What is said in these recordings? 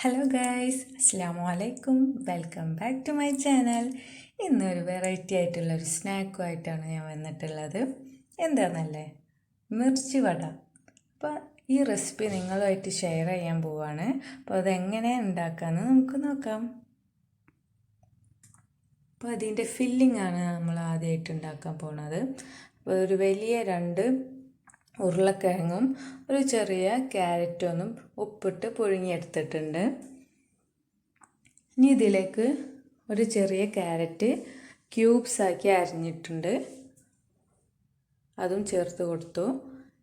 Hello guys, അസ്സാം വലൈക്കും. Welcome back to my channel. ഇന്നൊരു വെറൈറ്റി ആയിട്ടുള്ളൊരു സ്നാക്കുമായിട്ടാണ് ഞാൻ വന്നിട്ടുള്ളത്. എന്താണെന്നല്ലേ, മിർച്ചി വട. അപ്പോൾ ഈ റെസിപ്പി നിങ്ങളുമായിട്ട് ഷെയർ ചെയ്യാൻ പോവാണ്. അപ്പോൾ അതെങ്ങനെ ഉണ്ടാക്കാമെന്ന് നമുക്ക് നോക്കാം. അപ്പോൾ അതിൻ്റെ ഫില്ലിംഗ് ആണ് നമ്മൾ ആദ്യമായിട്ട് ഉണ്ടാക്കാൻ പോണത്. അപ്പോൾ ഒരു വലിയ 2 ഉരുളക്കിഴങ്ങും ഒരു ചെറിയ ക്യാരറ്റൊന്നും ഉപ്പിട്ട് പുഴുങ്ങിയെടുത്തിട്ടുണ്ട്. ഇനി ഇതിലേക്ക് ഒരു ചെറിയ ക്യാരറ്റ് ക്യൂബ്സാക്കി അരിഞ്ഞിട്ടുണ്ട്, അതും ചേർത്ത് കൊടുത്തു.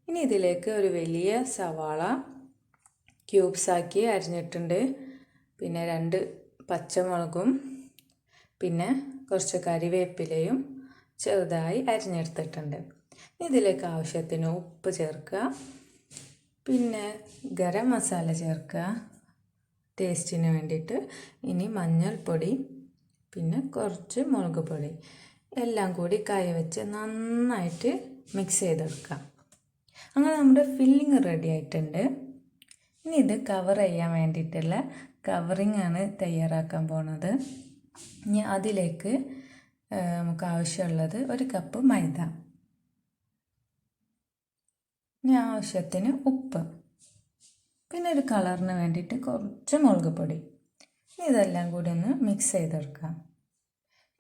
ഇനി ഇതിലേക്ക് ഒരു വലിയ സവാള ക്യൂബ്സാക്കി അരിഞ്ഞിട്ടുണ്ട്, പിന്നെ 2 പച്ചമുളകും പിന്നെ കുറച്ച് കറിവേപ്പിലയും ചെറുതായി അരിഞ്ഞെടുത്തിട്ടുണ്ട്. ഇതിലേക്ക് ആവശ്യത്തിന് ഉപ്പ് ചേർക്കുക, പിന്നെ ഗരം മസാല ചേർക്കുക ടേസ്റ്റിന് വേണ്ടിയിട്ട്. ഇനി മഞ്ഞൾപ്പൊടി, പിന്നെ കുറച്ച് മുളക് പൊടി, എല്ലാം കൂടി കൈ വെച്ച് നന്നായിട്ട് മിക്സ് ചെയ്തെടുക്കുക. അങ്ങനെ നമ്മുടെ ഫില്ലിങ് റെഡി ആയിട്ടുണ്ട്. ഇനി ഇത് കവർ ചെയ്യാൻ വേണ്ടിയിട്ടുള്ള കവറിങ് ആണ് തയ്യാറാക്കാൻ പോണത്. ഇനി അതിലേക്ക് നമുക്ക് ആവശ്യമുള്ളത് 1 കപ്പ് മൈദ, ഇനി ആവശ്യത്തിന് ഉപ്പ്, പിന്നെ ഒരു കളറിന് വേണ്ടിയിട്ട് കുറച്ച് മുളക് പൊടി. ഇതെല്ലാം കൂടി ഒന്ന് മിക്സ് ചെയ്തെടുക്കാം.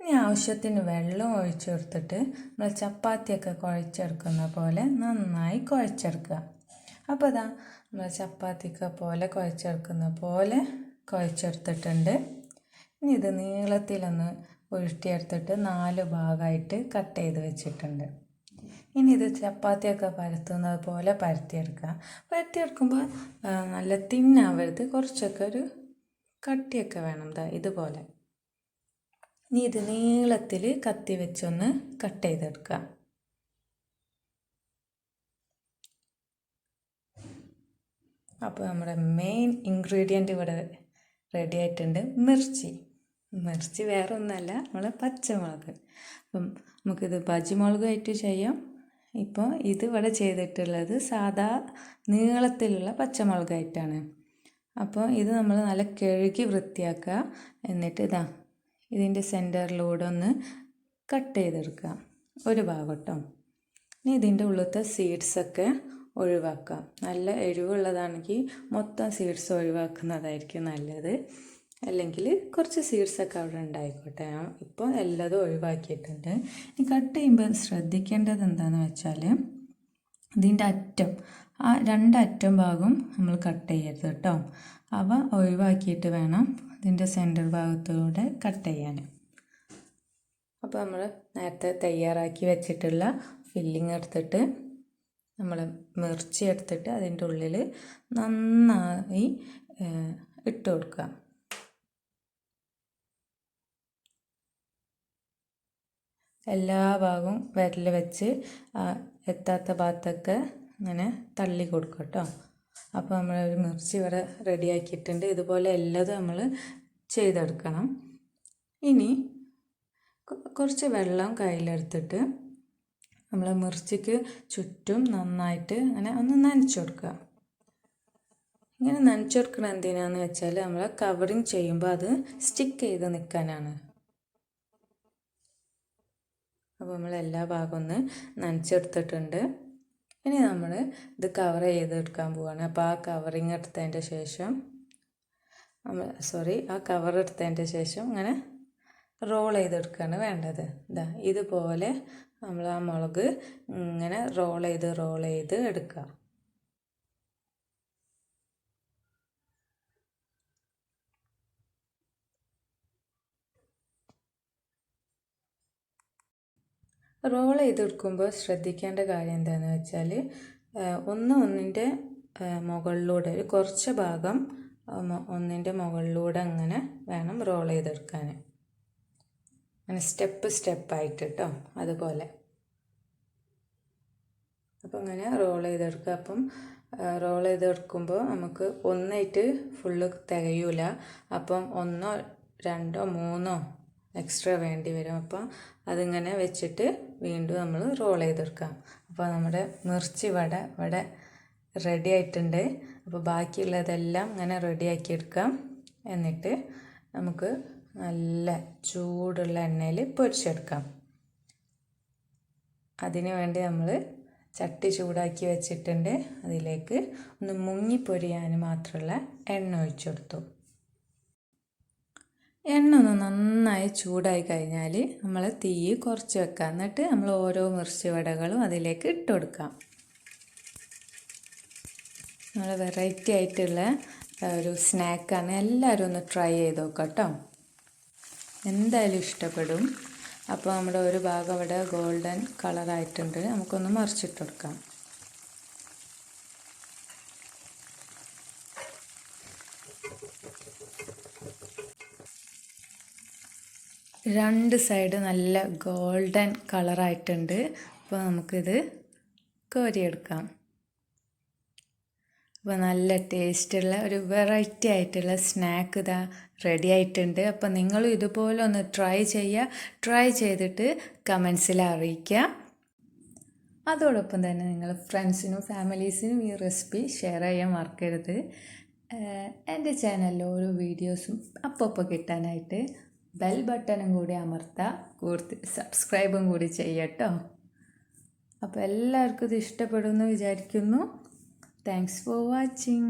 ഇനി ആവശ്യത്തിന് വെള്ളം ഒഴിച്ചു കൊടുത്തിട്ട് നമ്മൾ ചപ്പാത്തിയൊക്കെ കുഴച്ചെടുക്കുന്ന പോലെ നന്നായി കുഴച്ചെടുക്കുക. അപ്പോൾ ഇതാ നമ്മൾ ചപ്പാത്തിയൊക്കെ പോലെ കുഴച്ചെടുക്കുന്ന പോലെ കുഴച്ചെടുത്തിട്ടുണ്ട്. ഇനി ഇത് നീളത്തിലൊന്ന് ഉരുട്ടിയെടുത്തിട്ട് 4 ഭാഗമായിട്ട് കട്ട് ചെയ്ത് വെച്ചിട്ടുണ്ട്. ഇനി ഇത് ചപ്പാത്തിയൊക്കെ പരത്തുന്നത് പോലെ പരത്തിയെടുക്കുമ്പോൾ നല്ല തിന്നാവരുത്, കുറച്ചൊക്കെ ഒരു കട്ടിയൊക്കെ വേണം. ഇതുപോലെ ഇനി ഇത് നീളത്തിൽ കത്തി വെച്ചൊന്ന് കട്ട് ചെയ്തെടുക്കുക. അപ്പോൾ നമ്മുടെ മെയിൻ ഇൻഗ്രീഡിയൻറ്റ് ഇവിടെ റെഡി ആയിട്ടുണ്ട്. മിർച്ചി വേറെ ഒന്നല്ല, നമ്മളെ പച്ചമുളക്. അപ്പം നമുക്കിത് ബജിമുളകായിട്ട് ചെയ്യാം. ഇപ്പോൾ ഇത് ഇവിടെ ചെയ്തിട്ടുള്ളത് സാധാ നീളത്തിലുള്ള പച്ചമുളകായിട്ടാണ്. അപ്പോൾ ഇത് നമ്മൾ നല്ല കഴുകി വൃത്തിയാക്കുക. എന്നിട്ട് ഇതിൻ്റെ സെൻറ്ററിലൂടെ ഒന്ന് കട്ട് ചെയ്തെടുക്കുക, ഒരു ഭാഗം കേട്ടോ. ഇനി ഇതിൻ്റെ ഉള്ളിലത്തെ സീഡ്സൊക്കെ ഒഴിവാക്കുക. നല്ല എരിവുള്ളതാണെങ്കിൽ മൊത്തം സീഡ്സ് ഒഴിവാക്കുന്നതായിരിക്കും നല്ലത്, അല്ലെങ്കിൽ കുറച്ച് സീഡ്സൊക്കെ അവിടെ ഉണ്ടായിക്കോട്ടെ. ഇപ്പോൾ എല്ലാതും ഒഴിവാക്കിയിട്ടുണ്ട്. ഇനി കട്ട് ചെയ്യുമ്പോൾ ശ്രദ്ധിക്കേണ്ടത് എന്താണെന്ന് വെച്ചാൽ ഇതിൻ്റെ അറ്റം, ആ 2 അറ്റം ഭാഗം നമ്മൾ കട്ട് ചെയ്യരുത് കേട്ടോ. അവ ഒഴിവാക്കിയിട്ട് വേണം ഇതിൻ്റെ സെൻറ്റർ ഭാഗത്തൂടെ കട്ട് ചെയ്യാൻ. അപ്പോൾ നമ്മൾ നേരത്തെ തയ്യാറാക്കി വെച്ചിട്ടുള്ള ഫില്ലിങ് എടുത്തിട്ട് നമ്മൾ മിർച്ചി എടുത്തിട്ട് അതിൻ്റെ ഉള്ളിൽ നന്നായി ഇട്ട് കൊടുക്കുക. എല്ലാ ഭാഗവും വിരൽ വെച്ച് എത്താത്ത ഭാഗത്തൊക്കെ ഇങ്ങനെ തള്ളി കൊടുക്കുക കേട്ടോ. അപ്പോൾ നമ്മളൊരു മിർച്ചി ഇവിടെ റെഡിയാക്കിയിട്ടുണ്ട്. ഇതുപോലെ എല്ലാതും നമ്മൾ ചെയ്തെടുക്കണം. ഇനി കുറച്ച് വെള്ളം കയ്യിലെടുത്തിട്ട് നമ്മൾ മിർച്ചിക്ക് ചുറ്റും നന്നായിട്ട് അങ്ങനെ ഒന്ന് നനച്ചു കൊടുക്കുക. ഇങ്ങനെ നനച്ചു കൊടുക്കണം എന്തിനാന്ന് വെച്ചാൽ നമ്മൾ കവറിങ് ചെയ്യുമ്പോൾ അത് സ്റ്റിക്ക് ചെയ്ത് നിൽക്കാനാണ്. അപ്പോൾ നമ്മൾ എല്ലാ ഭാഗവും ഒന്ന് നനച്ചെടുത്തിട്ടുണ്ട്. ഇനി നമ്മൾ ഇത് കവർ ചെയ്തെടുക്കാൻ പോവുകയാണ്. അപ്പോൾ ആ കവറിങ് എടുത്തതിൻ്റെ ശേഷം ആ കവർ എടുത്തതിൻ്റെ ശേഷം ഇങ്ങനെ റോൾ ചെയ്തെടുക്കുകയാണ് വേണ്ടത്. ഇതുപോലെ നമ്മൾ ആ മുളക് ഇങ്ങനെ റോൾ ചെയ്ത് എടുക്കുക. റോൾ ചെയ്തെടുക്കുമ്പോൾ ശ്രദ്ധിക്കേണ്ട കാര്യം എന്താണെന്ന് വെച്ചാൽ ഒന്നിൻ്റെ മുകളിലൂടെ ഒരു കുറച്ച് ഭാഗം ഒന്നിൻ്റെ മുകളിലൂടെ അങ്ങനെ വേണം റോൾ ചെയ്തെടുക്കാൻ, അങ്ങനെ സ്റ്റെപ്പായിട്ട് കേട്ടോ. അതുപോലെ അപ്പോൾ അങ്ങനെ റോൾ ചെയ്തെടുക്കുക. അപ്പം റോൾ ചെയ്തെടുക്കുമ്പോൾ നമുക്ക് ഒന്നായിട്ട് ഫുള്ള് തികയൂല. അപ്പം 1, 2, 3 എക്സ്ട്രാ വേണ്ടി വരും. അപ്പം അതിങ്ങനെ വെച്ചിട്ട് വീണ്ടും നമ്മൾ റോൾ ചെയ്തെടുക്കാം. അപ്പോൾ നമ്മുടെ മിർച്ചി വട ഇവിടെ റെഡി ആയിട്ടുണ്ട്. അപ്പോൾ ബാക്കിയുള്ളതെല്ലാം ഇങ്ങനെ റെഡിയാക്കിയെടുക്കാം. എന്നിട്ട് നമുക്ക് നല്ല ചൂടുള്ള എണ്ണയിൽ പൊരിച്ചെടുക്കാം. അതിന് വേണ്ടി നമ്മൾ ചട്ടി ചൂടാക്കി വെച്ചിട്ടുണ്ട്. അതിലേക്ക് ഒന്ന് മുങ്ങി പൊരിയാൻ മാത്രമുള്ള എണ്ണ ഒഴിച്ചെടുത്തു. എണ്ണ ഒന്ന് നന്നായി ചൂടായി കഴിഞ്ഞാൽ നമ്മൾ തീ കുറച്ച് വെക്കാം. എന്നിട്ട് നമ്മൾ ഓരോ മിർച്ചി വടകളും അതിലേക്ക് ഇട്ട് കൊടുക്കാം. നമ്മൾ വെറൈറ്റി ആയിട്ടുള്ള ഒരു സ്നാക്കാണ്. എല്ലാവരും ഒന്ന് ട്രൈ ചെയ്ത് നോക്കാം കേട്ടോ. എന്തായാലും ഇഷ്ടപ്പെടും. അപ്പോൾ നമ്മുടെ ഒരു ഭാഗം ഇവിടെ ഗോൾഡൻ കളറായിട്ടുണ്ട്. നമുക്കൊന്ന് മറിച്ചിട്ട് കൊടുക്കാം. രണ്ട് സൈഡ് നല്ല ഗോൾഡൻ കളറായിട്ടുണ്ട്. അപ്പോൾ നമുക്കിത് കോരിയെടുക്കാം. അപ്പോൾ നല്ല ടേസ്റ്റുള്ള ഒരു വെറൈറ്റി ആയിട്ടുള്ള സ്നാക്ക് ഇതാ റെഡി ആയിട്ടുണ്ട്. അപ്പോൾ നിങ്ങളും ഇതുപോലെ ഒന്ന് ട്രൈ ചെയ്യുക. ട്രൈ ചെയ്തിട്ട് കമൻസിൽ അറിയിക്കുക. അതോടൊപ്പം തന്നെ നിങ്ങൾ ഫ്രണ്ട്സിനും ഫാമിലീസിനും ഈ റെസിപ്പി ഷെയർ ചെയ്യാൻ മറക്കരുത്. എൻ്റെ ചാനലിൽ ഓരോ വീഡിയോസും അപ്പോൾ കിട്ടാനായിട്ട് ബെൽ ബട്ടണും കൂടി അമർത്തുക. കൂടുതൽ സബ്സ്ക്രൈബും കൂടി ചെയ്യട്ടോ. അപ്പോൾ എല്ലാവർക്കും ഇത് ഇഷ്ടപ്പെടുമെന്ന് വിചാരിക്കുന്നു. Thanks for watching.